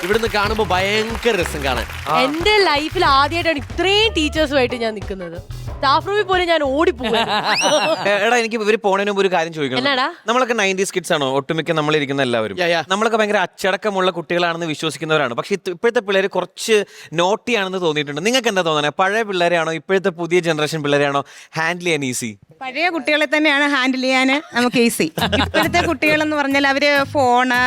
ഇവിടുന്ന് കാണുമ്പോ ഭയങ്കര രസം കാണാൻ. എന്റെ ലൈഫിൽ ആദ്യമായിട്ടാണ് ഇത്രയും ടീച്ചേഴ്സുമായിട്ട് ഞാൻ നിൽക്കുന്നത്. സ്റ്റാഫ് റൂമിൽ പോലും ഞാൻ ഓടിപ്പോകും. എടാ എനിക്ക് ഇവര് പോണതിന് മുമ്പ് ഒരു കാര്യം ചോദിക്കണം. എന്നാടാ? നമ്മളൊക്കെ 90s കിഡ്സ് ആണോ ഒട്ടുമിക്ക നമ്മളിരിക്കുന്ന എല്ലാവരും? നമ്മളൊക്കെ ഭയങ്കര അച്ചടക്കമുള്ള കുട്ടികളാണെന്ന് വിശ്വസിക്കുന്നവരാണ്. പക്ഷെ ഇപ്പോഴത്തെ പിള്ളേർ കുറച്ച് നോട്ടിയാണെന്ന് തോന്നിയിട്ടുണ്ട്. നിങ്ങൾക്ക് എന്താ തോന്നുന്നത്? പഴയ പിള്ളേരെയാണോ ഇപ്പോഴത്തെ പുതിയ ജനറേഷൻ പിള്ളേരെയാണോ ഹാൻഡിൽ ചെയ്യാൻ ഈസി? പഴയ കുട്ടികളെ തന്നെയാണ് ഹാൻഡിൽ ചെയ്യാൻ നമുക്ക് ഈസി. ഇപ്പോഴത്തെ കുട്ടികളെന്ന് പറഞ്ഞാൽ അവര് ഫോണ്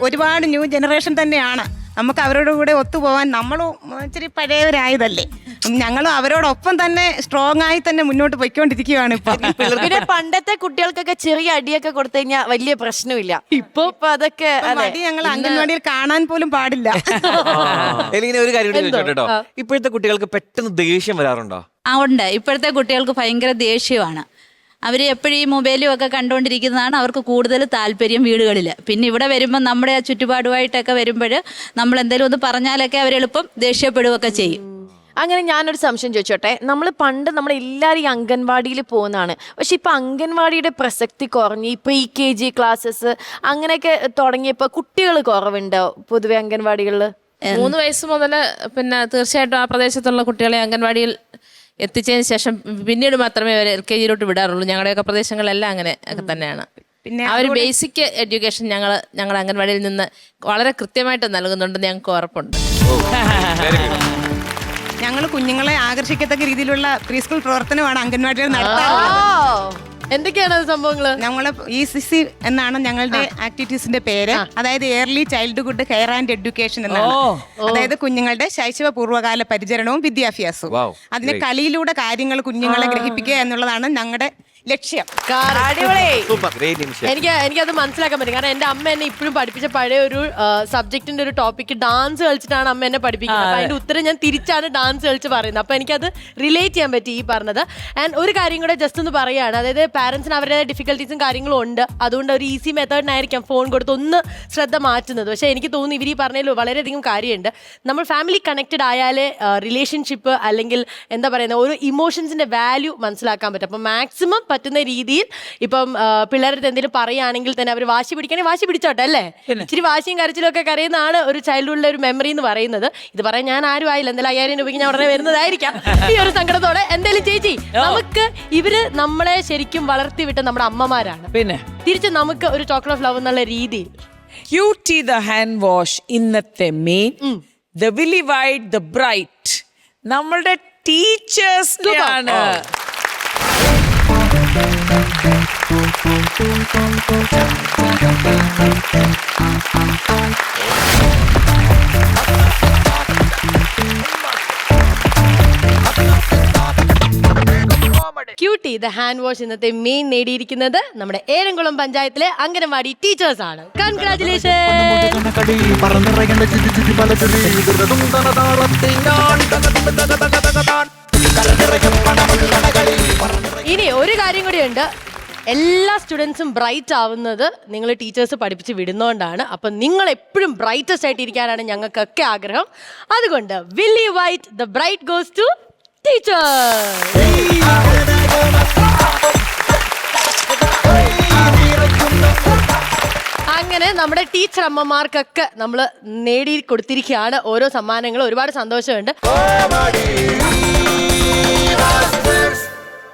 ഒരുപാട് ന്യൂ ജനറേഷൻ തന്നെയാണ്. നമുക്ക് അവരോട് കൂടെ ഒത്തുപോകാൻ നമ്മളും ഇച്ചിരി പഴയവരായതല്ലേ, ഞങ്ങളും അവരോടൊപ്പം തന്നെ സ്ട്രോങ് ആയി തന്നെ മുന്നോട്ട് പോയിക്കൊണ്ടിരിക്കുകയാണ് ഇപ്പൊ. പിന്നെ പണ്ടത്തെ കുട്ടികൾക്കൊക്കെ ചെറിയ അടിയൊക്കെ കൊടുത്തു കഴിഞ്ഞാൽ വലിയ പ്രശ്നമില്ല. ഇപ്പൊ അതൊക്കെ അടി ഞങ്ങൾ അംഗൻവാടിയിൽ കാണാൻ പോലും പാടില്ല. അല്ലെങ്കിൽ ഒരു കാര്യം ചോദിച്ചോട്ടോ, ഇപ്പോഴത്തെ കുട്ടികൾക്ക് പെട്ടെന്ന് ദേഷ്യം വരാറുണ്ടോ? ഉണ്ട്. ഇപ്പോഴത്തെ കുട്ടികൾക്ക് ഭയങ്കര ദേഷ്യമാണ്. അവർ എപ്പോഴും ഈ മൊബൈലും ഒക്കെ കണ്ടുകൊണ്ടിരിക്കുന്നതാണ് അവർക്ക് കൂടുതൽ താല്പര്യം വീടുകളിൽ. പിന്നെ ഇവിടെ വരുമ്പോൾ നമ്മുടെ ആ ചുറ്റുപാടുമായിട്ടൊക്കെ വരുമ്പോൾ നമ്മൾ എന്തെങ്കിലും ഒന്ന് പറഞ്ഞാലൊക്കെ അവരെളുപ്പം ദേഷ്യപ്പെടുകയൊക്കെ ചെയ്യും. അങ്ങനെ ഞാനൊരു സംശയം ചോദിച്ചോട്ടെ. നമ്മൾ എല്ലാവരും ഈ അംഗൻവാടിയിൽ പോകുന്നതാണ്. പക്ഷെ ഇപ്പൊ അംഗൻവാടിയുടെ പ്രസക്തി കുറഞ്ഞ് ഈ pre-KG ക്ലാസ്സസ് അങ്ങനെയൊക്കെ തുടങ്ങിയപ്പോൾ കുട്ടികൾ കുറവുണ്ടോ പൊതുവെ അംഗൻവാടികളിൽ? 3 വയസ്സ് മുതൽ പിന്നെ തീർച്ചയായിട്ടും ആ പ്രദേശത്തുള്ള കുട്ടികളെ അംഗൻവാടിയിൽ എത്തിച്ചതിന് ശേഷം പിന്നീട് മാത്രമേ അവർ LKG വിടാറുള്ളൂ. ഞങ്ങളുടെയൊക്കെ പ്രദേശങ്ങളിലെല്ലാം അങ്ങനെ ഒക്കെ തന്നെയാണ്. പിന്നെ ആ ഒരു ബേസിക് എഡ്യൂക്കേഷൻ ഞങ്ങൾ അംഗൻവാടിയിൽ നിന്ന് വളരെ കൃത്യമായിട്ട് നൽകുന്നുണ്ടെന്ന് ഞങ്ങൾക്ക് ഉറപ്പുണ്ട്. ഞങ്ങൾ കുഞ്ഞുങ്ങളെ ആകർഷിക്കത്തക്ക രീതിയിലുള്ള പ്രീ സ്കൂൾ പ്രവർത്തനമാണ് അംഗൻവാടിയിൽ നടത്താറുള്ളത്. എന്തൊക്കെയാണ് സംഭവങ്ങള്? ഞങ്ങള് ECC എന്നാണ് ഞങ്ങളുടെ ആക്ടിവിറ്റീസിന്റെ പേര്. അതായത് early childhood care and education എന്നാണ്. അതായത് കുഞ്ഞുങ്ങളുടെ ശൈശവ പൂർവ്വകാല പരിചരണവും വിദ്യാഭ്യാസവും. അതിന് കളിയിലൂടെ കാര്യങ്ങൾ കുഞ്ഞുങ്ങളെ ഗ്രഹിപ്പിക്കുക എന്നുള്ളതാണ് ഞങ്ങളുടെ ലക്ഷ്യം. എനിക്കത് മനസ്സിലാക്കാൻ പറ്റും. കാരണം എന്റെ അമ്മ എന്നെ ഇപ്പോഴും പഠിപ്പിച്ച പഴയ ഒരു സബ്ജക്റ്റിന്റെ ഒരു ടോപ്പിക്ക് ഡാൻസ് കളിച്ചിട്ടാണ് അമ്മ എന്നെ പഠിപ്പിക്കുന്നത്. അപ്പൊ അതിന്റെ ഉത്തരം ഞാൻ തിരിച്ചാണ് ഡാൻസ് കളിച്ച് പറയുന്നത്. അപ്പൊ എനിക്കത് റിലേറ്റ് ചെയ്യാൻ പറ്റി ഈ പറഞ്ഞത്. ആൻഡ് ഒരു കാര്യം കൂടെ ജസ്റ്റ് ഒന്ന് പറയുകയാണ്. അതായത് പാരന്റ്സിന് അവരുടെ ഡിഫിക്കൽട്ടീസും കാര്യങ്ങളും ഉണ്ട്. അതുകൊണ്ട് ഒരു ഈസി മെത്തേഡിനായിരിക്കാം ഫോൺ കൊടുത്ത് ഒന്ന് ശ്രദ്ധ മാറ്റുന്നത്. പക്ഷെ എനിക്ക് തോന്നുന്നു ഇവർ ഈ പറഞ്ഞതിൽ വളരെയധികം കാര്യമുണ്ട്. നമ്മൾ ഫാമിലി കണക്റ്റഡ് ആയാലേ റിലേഷൻഷിപ്പ് അല്ലെങ്കിൽ എന്താ പറയുന്നത് ഒരു ഇമോഷൻസിന്റെ വാല്യൂ മനസ്സിലാക്കാൻ പറ്റും. അപ്പൊ മാക്സിമം പറ്റുന്ന രീതിയിൽ ഇപ്പം പിള്ളേരുടെ എന്തെങ്കിലും പറയുകയാണെങ്കിൽ തന്നെ അവർ വാശി പിടിക്കണേ വാശി പിടിച്ചോട്ടെ അല്ലേ. ഇച്ചിരി വാശിയും കരച്ചിലും ഒക്കെ കരയുന്നതാണ് ഒരു ചൈൽഡ്ഹുഡിലെ ഒരു മെമ്മറി എന്ന് പറയുന്നത്. ഇത് പറയാൻ ഞാൻ ആരും ആയില്ല. എന്തായാലും 5000 രൂപയ്ക്ക് ഞാൻ ഉടനെ വരുന്നതായിരിക്കാം ഈ ഒരു സങ്കടത്തോടെ. എന്തായാലും ചേച്ചി, നമുക്ക് ഇവര് നമ്മളെ ശരിക്കും വളർത്തിവിട്ട നമ്മുടെ അമ്മമാരാണ്. പിന്നെ തിരിച്ച് നമുക്ക് ഒരു ചോക്ലേറ്റ് ഓഫ് ലവ് എന്നുള്ള രീതിയിൽ ക്യൂട്ടി ദ ഹാൻഡ് വാഷ് ഇന്നത്തെ main the willy white the bright നമ്മളുടെ ടീച്ചേഴ്സ് ആണ്. ക്യൂട്ടി ദ ഹാൻഡ് വാഷ് ഇന്നത്തെ മെയിൻ നേടിയിരിക്കുന്നത് നമ്മുടെ ഏരംകുളം പഞ്ചായത്തിലെ അംഗനവാടി ടീച്ചേഴ്സ് ആണ്. കൺഗ്രാറ്റുലേഷൻ. ഇനി ഒരു കാര്യം കൂടിയുണ്ട്. എല്ലാ സ്റ്റുഡൻസും ബ്രൈറ്റ് ആവുന്നത് നിങ്ങൾ ടീച്ചേഴ്സ് പഠിപ്പിച്ച് വിടുന്നതുകൊണ്ടാണ്. അപ്പം നിങ്ങൾ എപ്പോഴും ബ്രൈറ്റസ്റ്റ് ആയിട്ട് ഇരിക്കാനാണ് ഞങ്ങൾക്കൊക്കെ ആഗ്രഹം. അതുകൊണ്ട് willy white the bright goes to teachers. അങ്ങനെ നമ്മുടെ ടീച്ചർ അമ്മമാർക്കൊക്കെ നമ്മൾ നേടി കൊടുത്തിരിക്കുകയാണ് ഓരോ സമ്മാനങ്ങളും. ഒരുപാട് സന്തോഷമുണ്ട്.